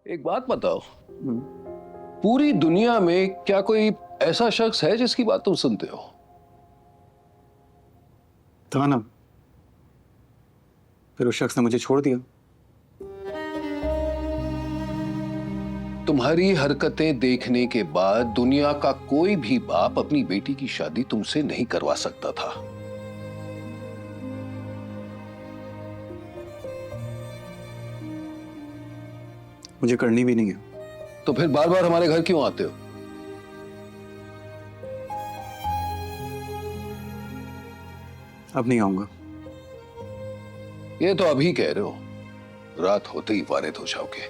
एक बात बताओ, पूरी दुनिया में क्या कोई ऐसा शख्स है जिसकी बात तुम सुनते हो? था ना, फिर उस शख्स ने मुझे छोड़ दिया। तुम्हारी हरकतें देखने के बाद दुनिया का कोई भी बाप अपनी बेटी की शादी तुमसे नहीं करवा सकता था। मुझे करनी भी नहीं है। तो फिर बार बार हमारे घर क्यों आते हो? अब नहीं आऊंगा। ये तो अभी कह रहे हो, रात होते ही वारिद हो जाओगे।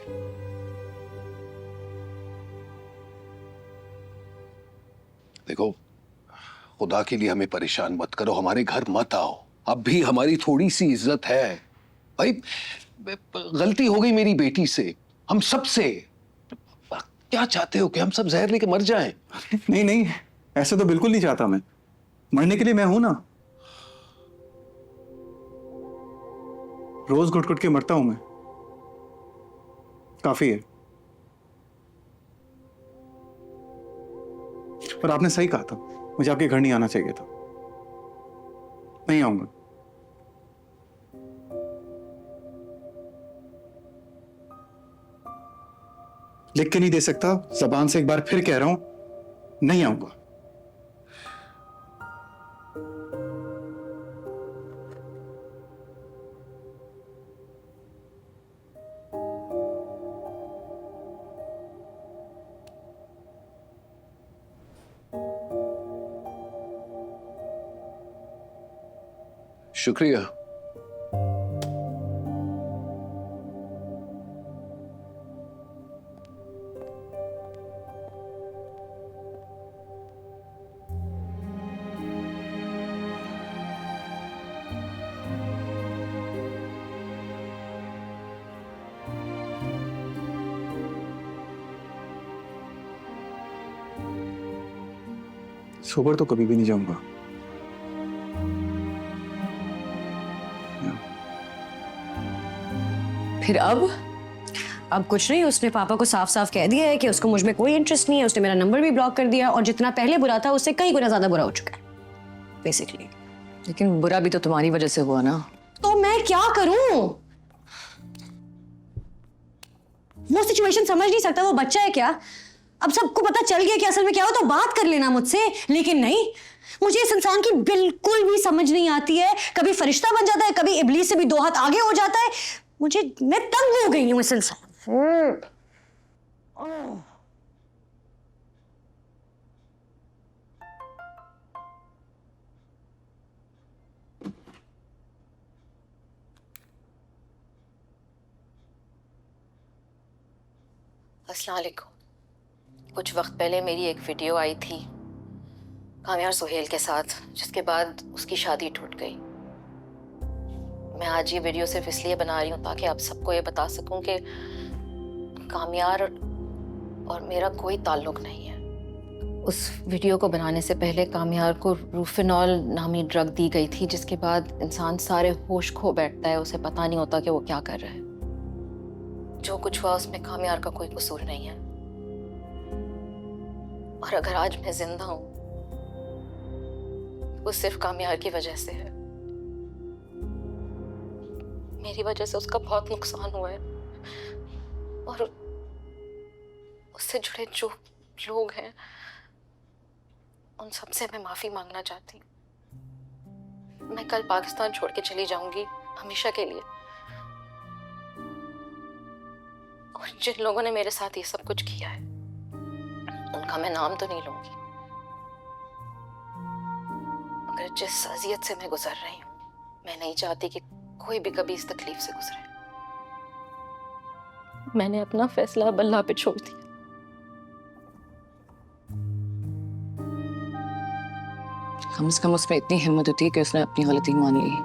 देखो, खुदा के लिए हमें परेशान मत करो, हमारे घर मत आओ। अब भी हमारी थोड़ी सी इज्जत है भाई। गलती हो गई मेरी बेटी से, हम सब से। क्या चाहते हो कि हम सब जहर लेके मर जाएं? नहीं नहीं, ऐसे तो बिल्कुल नहीं चाहता मैं। मरने के लिए मैं हूं ना। रोज घुट घुट के मरता हूं मैं, काफी है। पर आपने सही कहा था, मुझे आपके घर नहीं आना चाहिए था। नहीं आऊंगा। लिख के नहीं दे सकता, जबान से एक बार फिर कह रहा हूं, नहीं आऊंगा। शुक्रिया। सोबर तो कभी भी नहीं जाऊंगा। फिर अब कुछ नहीं, उसने पापा को साफ साफ कह दिया है कि उसको मुझ में कोई इंटरेस्ट नहीं है। उसने मेरा नंबर भी ब्लॉक कर दिया और जितना पहले बुरा था उससे कई गुना ज्यादा बुरा हो चुका है बेसिकली। लेकिन बुरा भी तो तुम्हारी वजह से हुआ ना। तो मैं क्या करूं? वो सिचुएशन समझ नहीं सकता, वो बच्चा है क्या? अब सबको पता चल गया कि असल में क्या हो, तो बात कर लेना मुझसे। लेकिन नहीं, मुझे इस इंसान की बिल्कुल भी समझ नहीं आती है। कभी फरिश्ता बन जाता है, कभी इब्लीस से भी 2 हाथ आगे हो जाता है। मैं तंग हो गई हूं इस इंसान से। अस्सलाम वालेकुम। कुछ वक्त पहले मेरी एक वीडियो आई थी कामियार सुहेल के साथ, जिसके बाद उसकी शादी टूट गई। मैं आज ये वीडियो सिर्फ इसलिए बना रही हूँ ताकि आप सबको ये बता सकूं कि कामियार और मेरा कोई ताल्लुक नहीं है। उस वीडियो को बनाने से पहले कामियार को रूफिनॉल नामी ड्रग दी गई थी, जिसके बाद इंसान सारे होश खो बैठता है, उसे पता नहीं होता कि वो क्या कर रहा है। जो कुछ हुआ उसमें कामियार का कोई कसूर नहीं है। और अगर आज मैं जिंदा हूं वो सिर्फ कामियार की वजह से है। मेरी वजह से उसका बहुत नुकसान हुआ है और उससे जुड़े जो लोग हैं उन सबसे मैं माफी मांगना चाहती हूँ। मैं कल पाकिस्तान छोड़ के चली जाऊंगी हमेशा के लिए, और जिन लोगों ने मेरे साथ ये सब कुछ किया है उनका मैं नाम तो नहीं लूंगी, मगर जिस अजियत से मैं गुजर रही हूँ मैं नहीं चाहती कि कोई भी कभी इस तकलीफ से गुजरे। मैंने अपना फैसला अब अल्लाह पे छोड़ दिया। कम से कम उसमें इतनी हिम्मत होती है कि उसने अपनी गलती मान ली।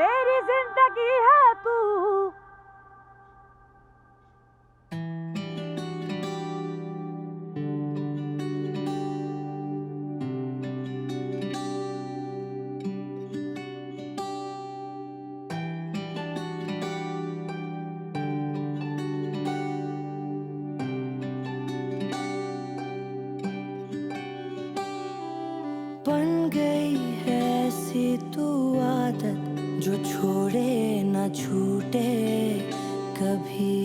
मेरी जिंदगी है तू। बन गई है ऐसी तू आदत जो छोड़े न छूटे कभी।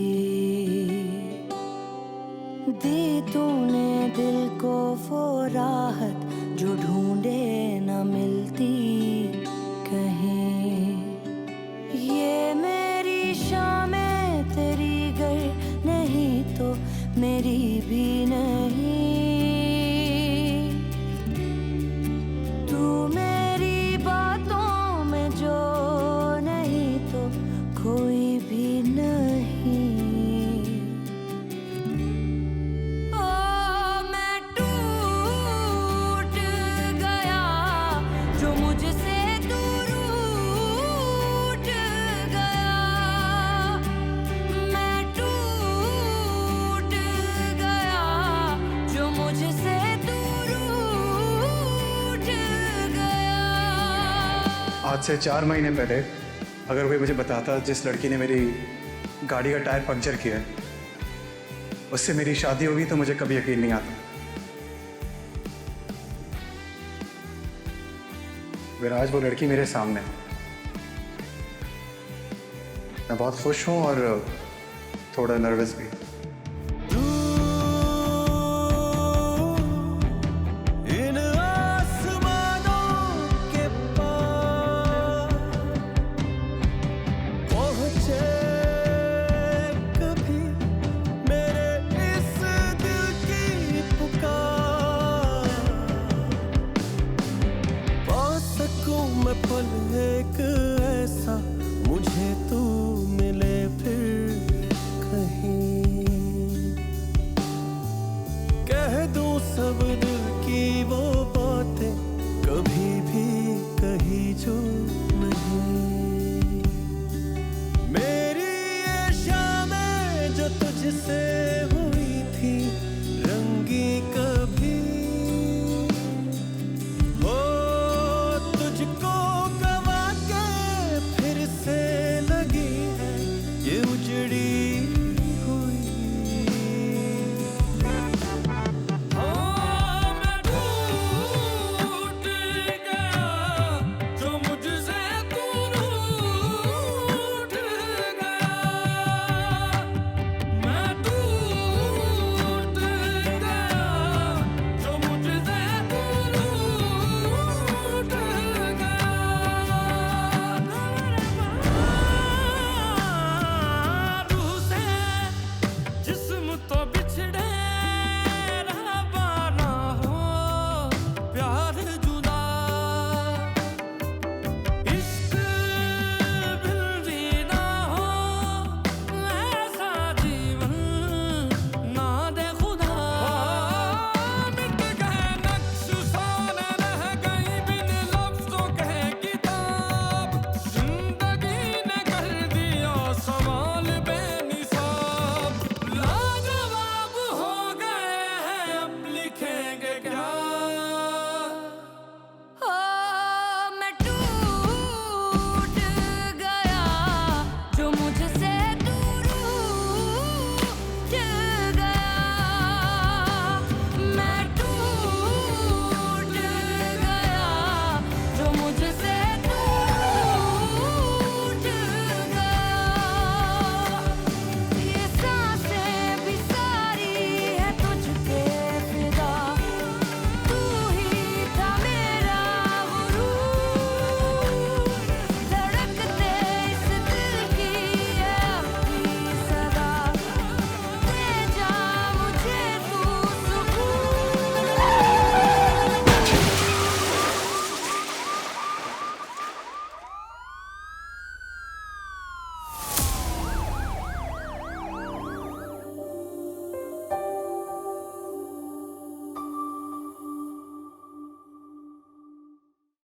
दी तूने दिल को वो राहत जो ढूंढे न मिलती कहीं। ये मेरी शामें तेरी गर नहीं तो मेरी भी नहीं। कोई भी नहीं। ओ मैं टूट गया जो मुझसे दूर रूठ गया। मैं टूट गया जो मुझसे दूर रूठ गया। आज से 4 महीने पहले अगर कोई मुझे बताता जिस लड़की ने मेरी गाड़ी का टायर पंक्चर किया है उससे मेरी शादी होगी तो मुझे कभी यकीन नहीं आता। फिर आज वो लड़की मेरे सामने है। मैं बहुत खुश हूँ और थोड़ा नर्वस भी। पल एक ऐसा मुझे तू मिले फिर कहीं। कह दूं सब